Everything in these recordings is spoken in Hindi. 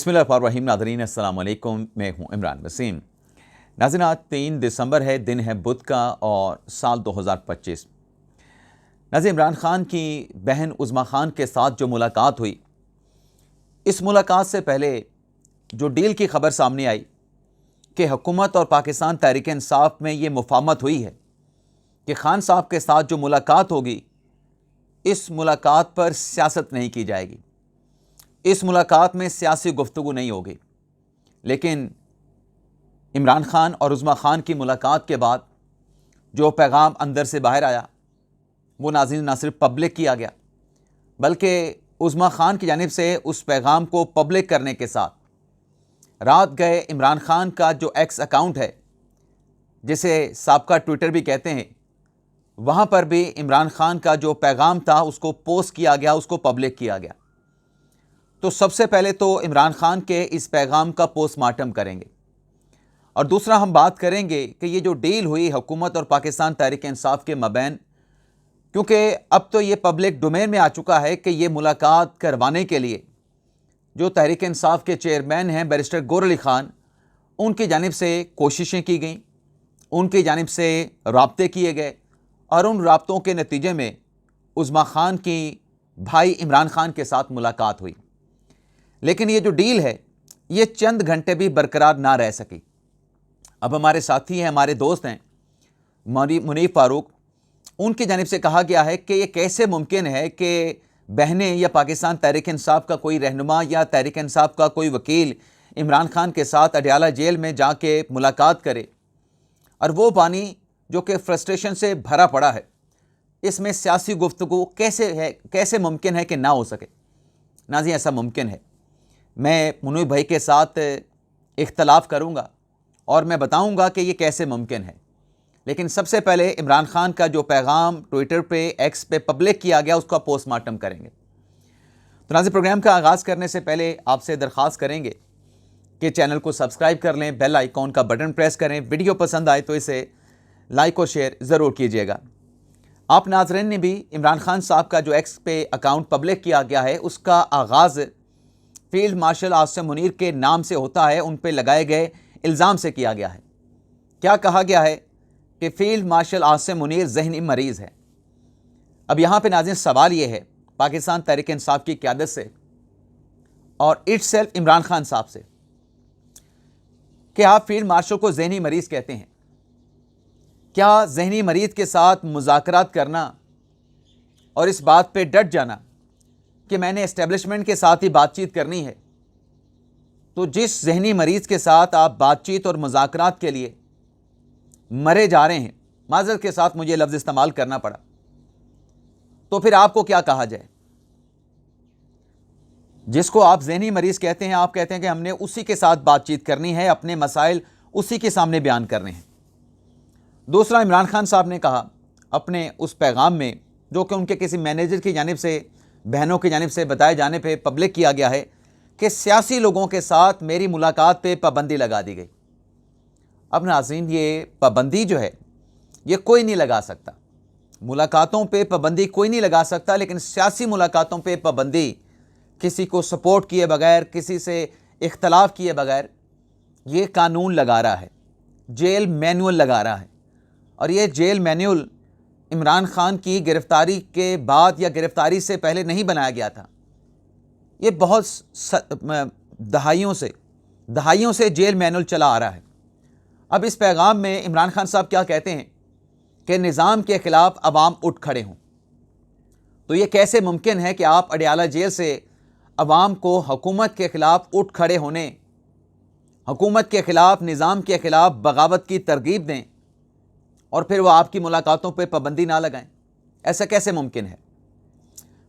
बिस्मिल्लाहिर्रहमानिर्रहीम। नाज़रीन अस्सलाम वालेकुम, मैं हूं इमरान वसीम। नाज़रीन, आज 3 दिसंबर है, दिन है बुध का और साल 2025। नाज़रीन, इमरान खान की बहन उज़्मा खान के साथ जो मुलाकात हुई, इस मुलाकात से पहले जो डील की खबर सामने आई कि हुकूमत और पाकिस्तान तहरीक इंसाफ में ये मुफाहमत हुई है कि खान साहब के साथ जो मुलाकात होगी, इस मुलाकात पर सियासत नहीं की जाएगी, इस मुलाकात में सियासी गुफ्तगू नहीं होगी। लेकिन इमरान खान और उज़्मा खान की मुलाकात के बाद जो पैगाम अंदर से बाहर आया, वो नाज़रीन ना सिर्फ पब्लिक किया गया, बल्कि उज़्मा खान की जानिब से उस पैगाम को पब्लिक करने के साथ रात गए इमरान खान का जो एक्स अकाउंट है, जिसे साबका ट्विटर भी कहते हैं, वहाँ पर भी इमरान खान का जो पैगाम था उसको पोस्ट किया गया, उसको पब्लिक किया गया। तो सबसे पहले तो इमरान खान के इस पैगाम का पोस्टमार्टम करेंगे और दूसरा हम बात करेंगे कि ये जो डील हुई हुकूमत और पाकिस्तान तहरीक इंसाफ के मबैन, क्योंकि अब तो ये पब्लिक डोमेन में आ चुका है कि ये मुलाकात करवाने के लिए जो तहरीक इंसाफ के चेयरमैन हैं बैरिस्टर गौहर अली खान, उनकी जानिब से कोशिशें की गई, उनकी जानिब से राब्ते किए गए और उन राब्तों के नतीजे में उज़्मा खान की भाई इमरान खान के साथ मुलाकात हुई। लेकिन ये जो डील है, ये चंद घंटे भी बरकरार ना रह सकी। अब हमारे साथी हैं, हमारे दोस्त हैं मुनीफ फारूक, उनकी जानिब से कहा गया है कि ये कैसे मुमकिन है कि बहनें या पाकिस्तान तहरीक इंसाफ का कोई रहनुमा या तहरीक इंसाफ का कोई वकील इमरान खान के साथ अडयाला जेल में जाके मुलाकात करे और वो पानी जो कि फ्रस्ट्रेशन से भरा पड़ा है, इसमें सियासी गुफ्तगू कैसे मुमकिन है कि ना हो सके। नाज़रीन, ऐसा मुमकिन है। मैं मुनीफ भाई के साथ इख्तलाफ करूँगा और मैं बताऊँगा कि ये कैसे मुमकिन है। लेकिन सबसे पहले इमरान खान का जो पैगाम ट्विटर पे, एक्स पे पब्लिक किया गया, उसका पोस्टमार्टम करेंगे। तो नाज़रीन, प्रोग्राम का आगाज़ करने से पहले आपसे दरख्वास्त करेंगे कि चैनल को सब्सक्राइब कर लें, बेल आइकॉन का बटन प्रेस करें, वीडियो पसंद आए तो इसे लाइक और शेयर ज़रूर कीजिएगा। आप नाज़रीन ने भी इमरान खान साहब का जो एक्स पे अकाउंट पब्लिक किया गया है, उसका आगाज़ फील्ड मार्शल आसिम मुनीर के नाम से होता है, उन पर लगाए गए इल्ज़ाम से किया गया है। क्या कहा गया है कि फील्ड मार्शल आसिम मुनीर ज़हनी मरीज़ है। अब यहाँ पे नाज़रीन सवाल ये है पाकिस्तान तहरीक इंसाफ की क़यादत से और इटसेल्फ इमरान खान साहब से कि आप फील्ड मार्शल को ज़हनी मरीज़ कहते हैं। क्या ज़हनी मरीज़ के साथ मुज़ाकरात करना और इस बात पे डट जाना कि मैंने एस्टेब्लिशमेंट के साथ ही बातचीत करनी है, तो जिस ज़हनी मरीज़ के साथ आप बातचीत और मुज़ाकरात के लिए मरे जा रहे हैं, माज़रत के साथ मुझे लफ्ज़ इस्तेमाल करना पड़ा, तो फिर आपको क्या कहा जाए? जिसको आप ज़हनी मरीज़ कहते हैं, आप कहते हैं कि हमने उसी के साथ बातचीत करनी है, अपने मसाइल उसी के सामने बयान करने हैं। दूसरा, इमरान खान साहब ने कहा अपने उस पैगाम में, जो कि उनके किसी मैनेजर की जानिब से, बहनों की जानिब से बताए जाने पे पब्लिक किया गया है कि सियासी लोगों के साथ मेरी मुलाकात पे पाबंदी लगा दी गई। अब नाज़रीन, ये पाबंदी जो है, ये कोई नहीं लगा सकता। मुलाकातों पे पाबंदी कोई नहीं लगा सकता, लेकिन सियासी मुलाकातों पे पाबंदी किसी को सपोर्ट किए बगैर, किसी से इख्तलाफ किए बगैर, ये कानून लगा रहा है, जेल मैनुअल लगा रहा है। और ये जेल मैनुअल इमरान खान की गिरफ़्तारी के बाद या गिरफ़्तारी से पहले नहीं बनाया गया था। ये बहुत दहाइयों से जेल मैनुअल चला आ रहा है। अब इस पैगाम में इमरान खान साहब क्या कहते हैं कि निज़ाम के ख़िलाफ़ अवाम उठ खड़े हों। तो ये कैसे मुमकिन है कि आप अडयाला जेल से अवाम को हुकूमत के ख़िलाफ़ उठ खड़े होने, हुकूमत के ख़िलाफ़, निज़ाम के ख़िलाफ़ बगावत की तरगीब दें और फिर वो आपकी मुलाकातों पे पाबंदी ना लगाएं? ऐसा कैसे मुमकिन है?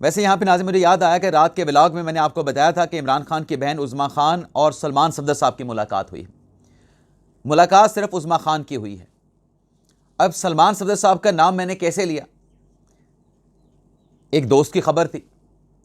वैसे यहाँ पे नाज़रीन मुझे याद आया कि रात के व्लॉग में मैंने आपको बताया था कि इमरान खान की बहन उज़्मा खान और सलमान सफदर साहब की मुलाकात हुई। मुलाकात सिर्फ उज़्मा खान की हुई है। अब सलमान सफदर साहब का नाम मैंने कैसे लिया? एक दोस्त की खबर थी,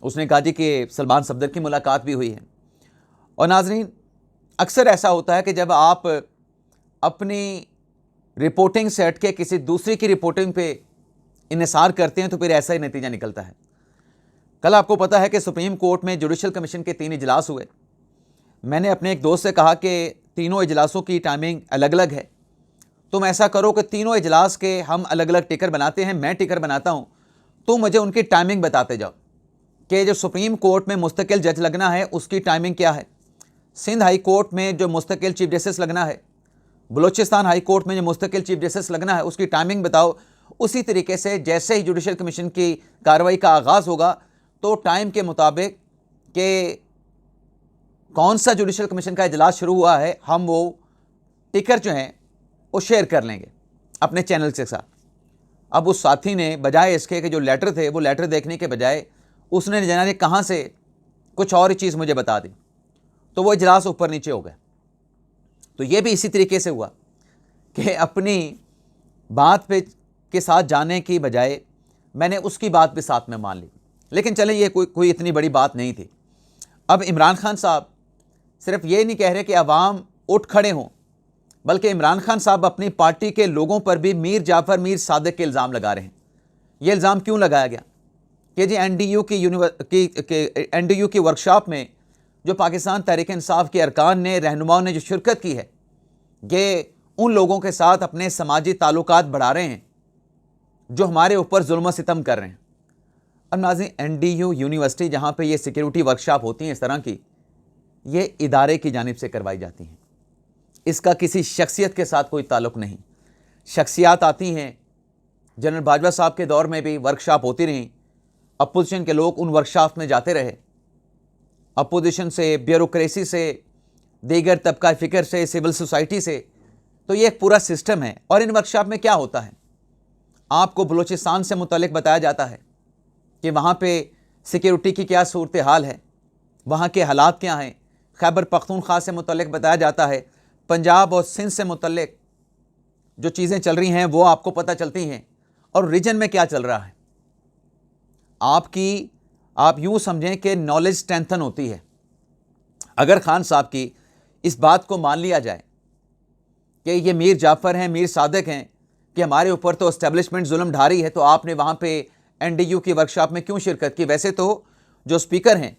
उसने कहा जी कि सलमान सफदर की मुलाकात भी हुई है। और नाज़रीन, अक्सर ऐसा होता है कि जब आप अपनी रिपोर्टिंग से हट के किसी दूसरी की रिपोर्टिंग पे इन्हिसार करते हैं तो फिर ऐसा ही नतीजा निकलता है। कल आपको पता है कि सुप्रीम कोर्ट में जुडिशल कमीशन के 3 इजलास हुए। मैंने अपने एक दोस्त से कहा कि तीनों इजलासों की टाइमिंग अलग अलग है, तुम ऐसा करो कि तीनों इजलास के हम अलग अलग टिकर बनाते हैं, मैं टिकर बनाता हूँ, तो मुझे उनकी टाइमिंग बताते जाओ कि जो सुप्रीम कोर्ट में मुस्तकिल जज लगना है उसकी टाइमिंग क्या है, सिंध हाई कोर्ट में जो मुस्तकिल चीफ जस्टिस लगना है, बलूचिस्तान हाई कोर्ट में जो मुस्तकिल चीफ जस्टिस लगना है उसकी टाइमिंग बताओ। उसी तरीके से जैसे ही जुडिशल कमीशन की कार्रवाई का आगाज़ होगा तो टाइम के मुताबिक कि कौन सा जुडिशल कमीशन का इजलास शुरू हुआ है, हम वो टिकर जो हैं वो शेयर कर लेंगे अपने चैनल के साथ। अब उस साथी ने बजाय इसके कि जो लेटर थे वो लेटर देखने के बजाय उसने न जाने कहाँ से कुछ और ही चीज़ मुझे बता दी, तो वो इजलास ऊपर नीचे हो गया। तो ये भी इसी तरीके से हुआ कि अपनी बात पे के साथ जाने की बजाय मैंने उसकी बात भी साथ में मान ली। लेकिन चलें, ये कोई इतनी बड़ी बात नहीं थी। अब इमरान खान साहब सिर्फ ये नहीं कह रहे कि अवाम उठ खड़े हों, बल्कि इमरान खान साहब अपनी पार्टी के लोगों पर भी मीर जाफ़र मीर सादिक के इल्ज़ाम लगा रहे हैं। ये इल्ज़ाम क्यों लगाया गया कि जी एनडीयू की वर्कशॉप में जो पाकिस्तान तहरीक इंसाफ के अरकान ने, रहनुमाओं ने जो शिरकत की है, ये उन लोगों के साथ अपने समाजी ताल्लुकात बढ़ा रहे हैं जो हमारे ऊपर जुल्म सितम कर रहे हैं। अब नाज़रीन, एनडीयू यूनिवर्सिटी जहाँ पे ये सिक्योरिटी वर्कशॉप होती हैं इस तरह की, ये इदारे की जानिब से करवाई जाती हैं। इसका किसी शख्सियत के साथ कोई ताल्लुक़ नहीं। शख्सियात आती हैं, जनरल बाजवा साहब के दौर में भी वर्कशॉप होती रहीं, अपोजिशन के लोग उन वर्कशॉप में जाते रहे, अपोजिशन से, ब्यूरोक्रेसी से, दीगर तबका फ़िक्र से, सिविल सोसाइटी से। तो ये एक पूरा सिस्टम है। और इन वर्कशॉप में क्या होता है, आपको बलूचिस्तान से मुतल्लिक बताया जाता है कि वहाँ पे सिक्योरिटी की क्या सूरत हाल है, वहाँ के हालात क्या हैं। खैबर पख्तूनख्वा से मुतल्लिक बताया जाता है, पंजाब और सिंध से मुतल्लिक जो चीज़ें चल रही हैं वो आपको पता चलती हैं, और रीजन में क्या चल रहा है। आप यूँ समझें कि नॉलेज स्ट्रेंथन होती है। अगर खान साहब की इस बात को मान लिया जाए कि ये मीर जाफ़र हैं, मीर सादिक हैं, कि हमारे ऊपर तो एस्टेब्लिशमेंट जुल्म ढा रही है, तो आपने वहाँ पे एनडीयू की वर्कशॉप में क्यों शिरकत की। वैसे तो जो स्पीकर हैं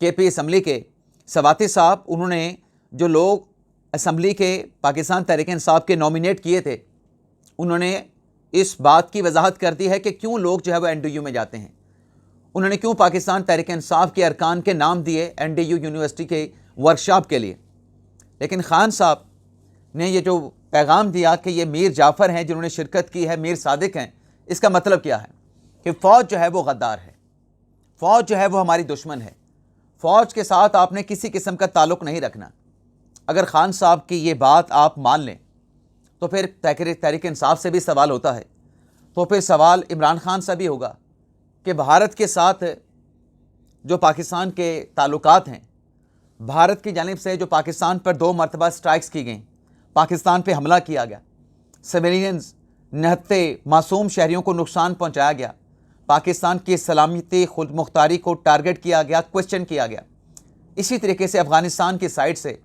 केपी असम्बली के, सवाती साहब, उन्होंने जो लोग असम्बली के पाकिस्तान तहरीक इंसाफ के नॉमिनेट किए थे, उन्होंने इस बात की वजाहत कर दी है कि क्यों लोग जो है वो एनडीयू में जाते हैं। उन्होंने क्यों पाकिस्तान तहरीक इंसाफ के अरकान के नाम दिए एनडीयू यूनिवर्सिटी के वर्कशॉप के लिए। लेकिन खान साहब ने ये जो पैगाम दिया कि ये मीर जाफ़र हैं जिन्होंने शिरकत की है, मीर सादिक हैं, इसका मतलब क्या है कि फ़ौज जो है वो गद्दार है, फ़ौज जो है वो हमारी दुश्मन है, फ़ौज के साथ आपने किसी किस्म का ताल्लुक़ नहीं रखना। अगर खान साहब की ये बात आप मान लें तो फिर तहरीक इंसाफ से भी सवाल होता है, तो फिर सवाल इमरान खान से भी होगा कि भारत के साथ जो पाकिस्तान के ताल्लुकात हैं, भारत की जानिब से जो पाकिस्तान पर 2 मरतबा स्ट्राइक्स की गई, पाकिस्तान पे हमला किया गया, सिविलियंस निहत्ते मासूम शहरियों को नुकसान पहुंचाया गया, पाकिस्तान की सलामती खुद मुख्तारी को टारगेट किया गया, क्वेश्चन किया गया। इसी तरीके से अफ़गानिस्तान की साइड से,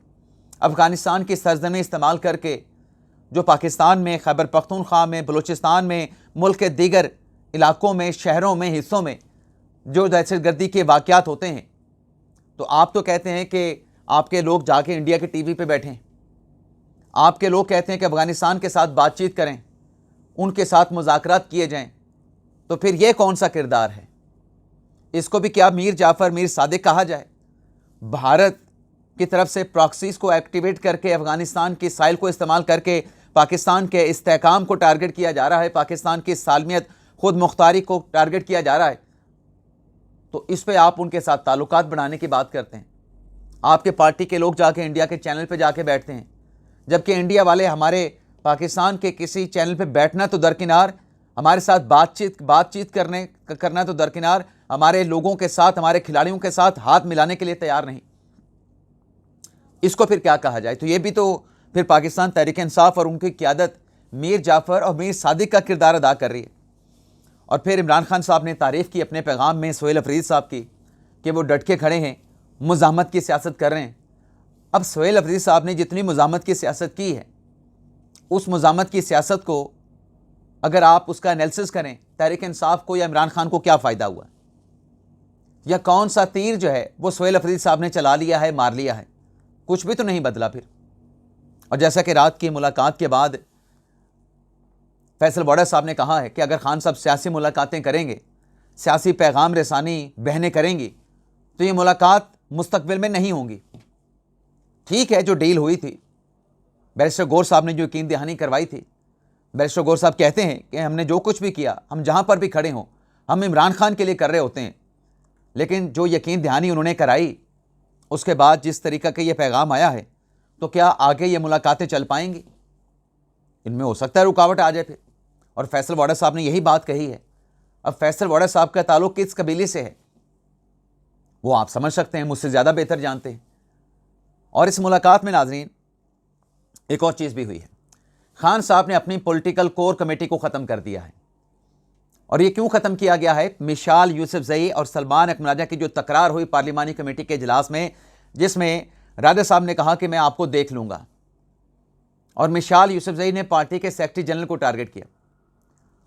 अफ़गानिस्तान की सरजमी इस्तेमाल करके जो पाकिस्तान में, खैबर पख्तूनख्वा में, बलूचिस्तान में, मुल्क के दीगर इलाकों में, शहरों में, हिस्सों में जो दहशतगर्दी के वाक़यात होते हैं, तो आप तो कहते हैं कि आपके लोग जाके इंडिया के टीवी पे बैठें, आपके लोग कहते हैं कि अफ़गानिस्तान के साथ बातचीत करें, उनके साथ मुज़ाकरात किए जाएं, तो फिर ये कौन सा किरदार है। इसको भी क्या मीर जाफ़र मीर सादिक कहा जाए। भारत की तरफ से प्रॉक्सीज़ को एक्टिवेट करके अफ़गानिस्तान की साइल को इस्तेमाल करके पाकिस्तान के इस्तेहकाम को टारगेट किया जा रहा है, पाकिस्तान की सालमियत खुद मुख्तारी को टारगेट किया जा रहा है, तो इस पे आप उनके साथ ताल्लुकात बढ़ाने की बात करते हैं। आपके पार्टी के लोग जाके इंडिया के चैनल पे जाके बैठते हैं, जबकि इंडिया वाले हमारे पाकिस्तान के किसी चैनल पे बैठना तो दरकिनार, हमारे साथ बातचीत करना तो दरकिनार, हमारे लोगों के साथ, हमारे खिलाड़ियों के साथ हाथ मिलाने के लिए तैयार नहीं। इसको फिर क्या कहा जाए। तो ये भी तो फिर पाकिस्तान तहरीक इंसाफ और उनकी क़यादत मीर जाफ़र और मीर सादिक का किरदार अदा कर रही है। और फिर इमरान खान साहब ने तारीफ़ की अपने पैगाम में सोहेल अफरीदी साहब की कि वो डट के खड़े हैं, मुज़ाहमत की सियासत कर रहे हैं। अब सोहेल अफरीदी साहब ने जितनी मुज़ाहमत की सियासत की है, उस मुज़ाहमत की सियासत को अगर आप उसका एनालिसिस करें, तहरीक इंसाफ को या इमरान खान को क्या फ़ायदा हुआ, या कौन सा तीर जो है वो सोहेल अफरीदी साहब ने चला लिया है, मार लिया है। कुछ भी तो नहीं बदला फिर। और जैसा कि रात की मुलाकात के बाद फैसल वाडा साहब ने कहा है कि अगर खान साहब सियासी मुलाकातें करेंगे, सियासी पैगाम रसानी बहनें करेंगी, तो ये मुलाकात मुस्तकबिल में नहीं होंगी। ठीक है, जो डील हुई थी, बैरिस्टर गौर साहब ने जो यकीन दहानी करवाई थी, बैरिस्टर गौर साहब कहते हैं कि हमने जो कुछ भी किया, हम जहाँ पर भी खड़े हों, हम इमरान खान के लिए कर रहे होते हैं। लेकिन जो यकीन दहानी उन्होंने कराई, उसके बाद जिस तरीक़ा का ये पैगाम आया है, तो क्या आगे ये मुलाकातें चल पाएंगी? इनमें हो सकता है रुकावट आ जाए फिर। और फैसल वाडा साहब ने यही बात कही है। अब फैसल वाडा साहब का ताल्लुक़ किस कबीले से है वो आप समझ सकते हैं, मुझसे ज़्यादा बेहतर जानते हैं। और इस मुलाकात में नाज़रीन एक और चीज़ भी हुई है। खान साहब ने अपनी पॉलिटिकल कोर कमेटी को ख़त्म कर दिया है। और ये क्यों ख़त्म किया गया है? मिशाल यूसुफजई और सलमान अकमल राजा की जो तकरार हुई पार्लिमानी कमेटी के इजलास में, जिसमें राजा साहब ने कहा कि मैं आपको देख लूँगा, और मिशाल यूसुफजई ने पार्टी के सेक्रेटरी जनरल को टारगेट किया।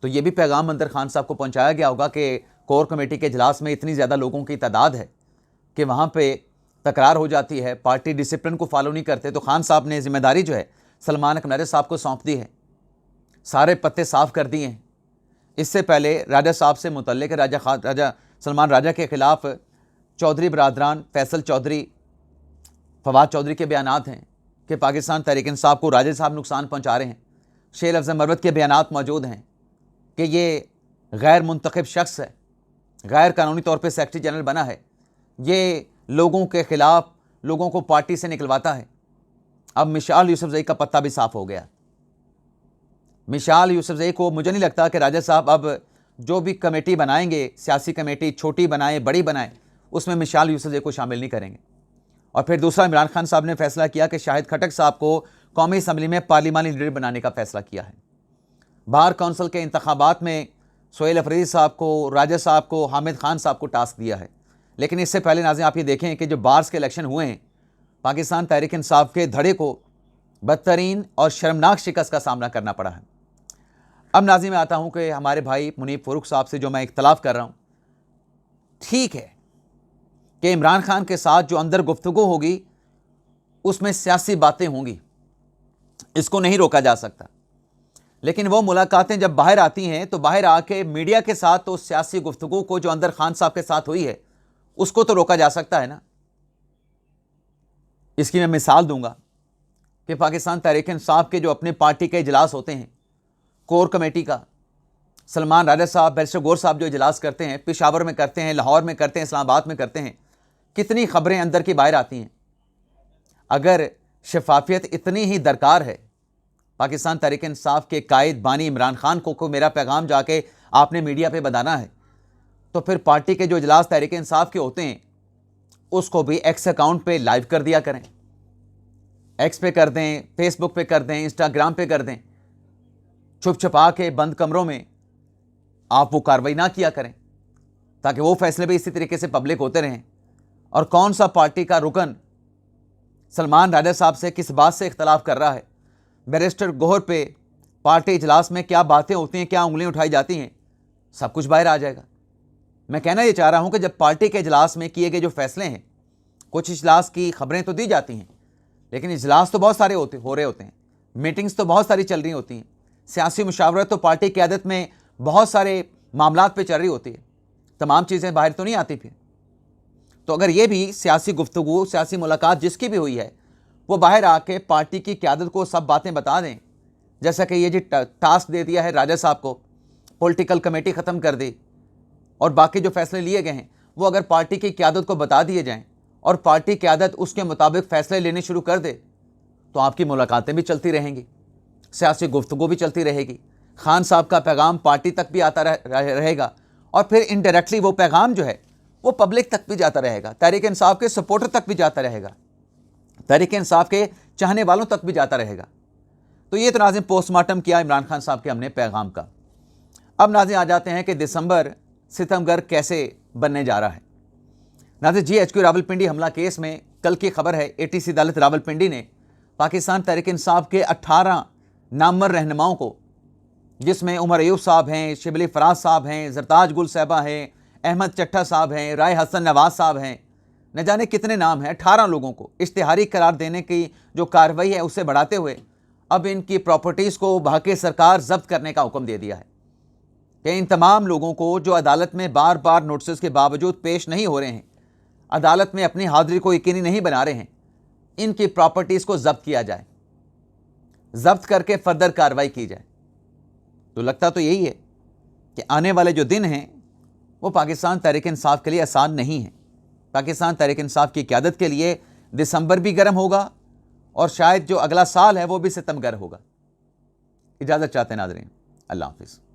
तो ये भी पैगाम अंदर खान साहब को पहुँचाया गया होगा कि कोर कमेटी के इजलास में इतनी ज़्यादा लोगों की तादाद है कि वहाँ पे तकरार हो जाती है, पार्टी डिसिप्लिन को फॉलो नहीं करते। तो खान साहब ने जिम्मेदारी जो है सलमान अकमल राजा साहब को सौंप दी है, सारे पत्ते साफ कर दिए हैं। इससे पहले राजा साहब से मुतल्लिक राजा सलमान राजा के ख़िलाफ़ चौधरी बरादरान फैसल चौधरी, फवाद चौधरी के बयानात हैं कि पाकिस्तान तहरीक इंसाफ को राजा साहब नुकसान पहुँचा रहे हैं। शेर अफजल मरवत के बयानात मौजूद हैं कि ये गैर मुंतखब शख्स है, गैर कानूनी तौर पर सेक्रेटरी जनरल बना है, ये लोगों के ख़िलाफ़ लोगों को पार्टी से निकलवाता है। अब मिशाल यूसुफजई का पत्ता भी साफ़ हो गया। मिशाल यूसुफजई को मुझे नहीं लगता कि राजा साहब अब जो भी कमेटी बनाएंगे, सियासी कमेटी छोटी बनाएं बड़ी बनाएं, उसमें मिशाल यूसुफजई को शामिल नहीं करेंगे। और फिर दूसरा, इमरान खान साहब ने फैसला किया कि शाहिद खटक साहब को कौमी असम्बली में पार्लिमानी लीडर बनाने का फैसला किया है। बार कौंसिल के इंतखाबात में सोहेल अफरीदी साहब को, राजा साहब को, हामिद खान साहब को टास्क दिया है। लेकिन इससे पहले नाज़रीन आप ये देखें कि जो बार्स के इलेक्शन हुए हैं, पाकिस्तान तहरीक इंसाफ के धड़े को बदतरीन और शर्मनाक शिकस्त का सामना करना पड़ा है। अब नाज़रीन मैं आता हूँ कि हमारे भाई मुनीब फ़ारूक साहब से जो मैं इख्तलाफ कर रहा हूँ, ठीक है कि इमरान खान के साथ जो अंदर गुफ्तगू होगी उसमें सियासी बातें होंगी, इसको नहीं रोका जा सकता। लेकिन वो मुलाकातें जब बाहर आती हैं तो बाहर आके मीडिया के साथ तो सियासी गुफ्तगू को जो अंदर खान साहब के साथ हुई है उसको तो रोका जा सकता है ना। इसकी मैं मिसाल दूंगा कि पाकिस्तान तहरीक इंसाफ के जो अपने पार्टी के इजलास होते हैं, कोर कमेटी का, सलमान राजा साहब, बैरिस्टर गौर साहब जो इजलास करते हैं, पेशावर में करते हैं, लाहौर में करते हैं, इस्लामाबाद में करते हैं, कितनी खबरें अंदर की बाहर आती हैं। अगर शफाफियत इतनी ही दरकार है, पाकिस्तान तहरीक इंसाफ के कायद बानी इमरान खान को मेरा पैगाम जाके आपने मीडिया पे बताना है, तो फिर पार्टी के जो इजलास तहरीक इंसाफ के होते हैं उसको भी एक्स अकाउंट पे लाइव कर दिया करें, एक्स पे कर दें, फेसबुक पे कर दें, इंस्टाग्राम पे कर दें। छुप छुपा के बंद कमरों में आप वो कार्रवाई ना किया करें, ताकि वो फैसले भी इसी तरीके से पब्लिक होते रहें। और कौन सा पार्टी का रुकन सलमान राजा साहब से किस बात से इख्तलाफ कर रहा है, बैरिस्टर गौहर पे पार्टी इजलास में क्या बातें होती हैं, क्या उंगलियां उठाई जाती हैं, सब कुछ बाहर आ जाएगा। मैं कहना ये चाह रहा हूं कि जब पार्टी के इजलास में किए गए जो फैसले हैं, कुछ इजलास की खबरें तो दी जाती हैं, लेकिन इजलास तो बहुत सारे हो रहे होते हैं, मीटिंग्स तो बहुत सारी चल रही होती हैं, सियासी मुशावरत तो पार्टी की आदत में बहुत सारे मामलात पे चल रही होती है, तमाम चीज़ें बाहर तो नहीं आती फिर। तो अगर ये भी सियासी गुफ्तगू, सियासी मुलाकात जिसकी भी हुई है, वो बाहर आके पार्टी की क़यादत को सब बातें बता दें, जैसा कि ये जी टास्क दे दिया है राजा साहब को, पॉलिटिकल कमेटी ख़त्म कर दी और बाकी जो फैसले लिए गए हैं वो अगर पार्टी की क़यादत को बता दिए जाएं और पार्टी क़यादत उसके मुताबिक फ़ैसले लेने शुरू कर दे, तो आपकी मुलाकातें भी चलती रहेंगी, सियासी गुफ्तगू भी चलती रहेगी, खान साहब का पैगाम पार्टी तक भी आता रहेगा, और फिर इनडायरेक्टली वो पैगाम जो है वो पब्लिक तक भी जाता रहेगा, तहरीक इंसाफ के सपोर्टर तक भी जाता रहेगा, तहरीक इंसाफ के चाहने वालों तक भी जाता रहेगा। तो ये तो नाज़रीन पोस्टमार्टम किया इमरान खान साहब के हमने पैगाम का। अब नाज़रीन आ जाते हैं कि दिसंबर सितमगर कैसे बनने जा रहा है। नाज़रीन GHQ रावलपिंडी हमला केस में कल की खबर है, ATC अदालत रावलपिंडी ने पाकिस्तान तहरीक इंसाफ के 18 नामवर रहनुमाओं को, जिसमें उमर अयूब साहब हैं, शिबली फराज साहब हैं, जरताज गुल साहबा हैं, अहमद चट्टा साहब हैं, राय हसन नवाज साहब हैं, न जाने कितने नाम हैं, 18 लोगों को इश्तिहारी करार देने की जो कार्रवाई है उससे बढ़ाते हुए अब इनकी प्रॉपर्टीज़ को भाके सरकार जब्त करने का हुक्म दे दिया है कि इन तमाम लोगों को जो अदालत में बार बार नोटिस के बावजूद पेश नहीं हो रहे हैं, अदालत में अपनी हाजिरी को यकीनी नहीं बना रहे हैं, इनकी प्रॉपर्टीज़ को जब्त किया जाए, जब्त करके फर्दर कार्रवाई की जाए। तो लगता तो यही है कि आने वाले जो दिन हैं वो पाकिस्तान तहरीक इंसाफ के लिए आसान नहीं है। पाकिस्तान तहरीक इंसाफ की क़यादत के लिए दिसंबर भी गर्म होगा और शायद जो अगला साल है वो भी सितमगर होगा। इजाज़त चाहते हैं नाज़रीन, अल्लाह हाफ़िज़।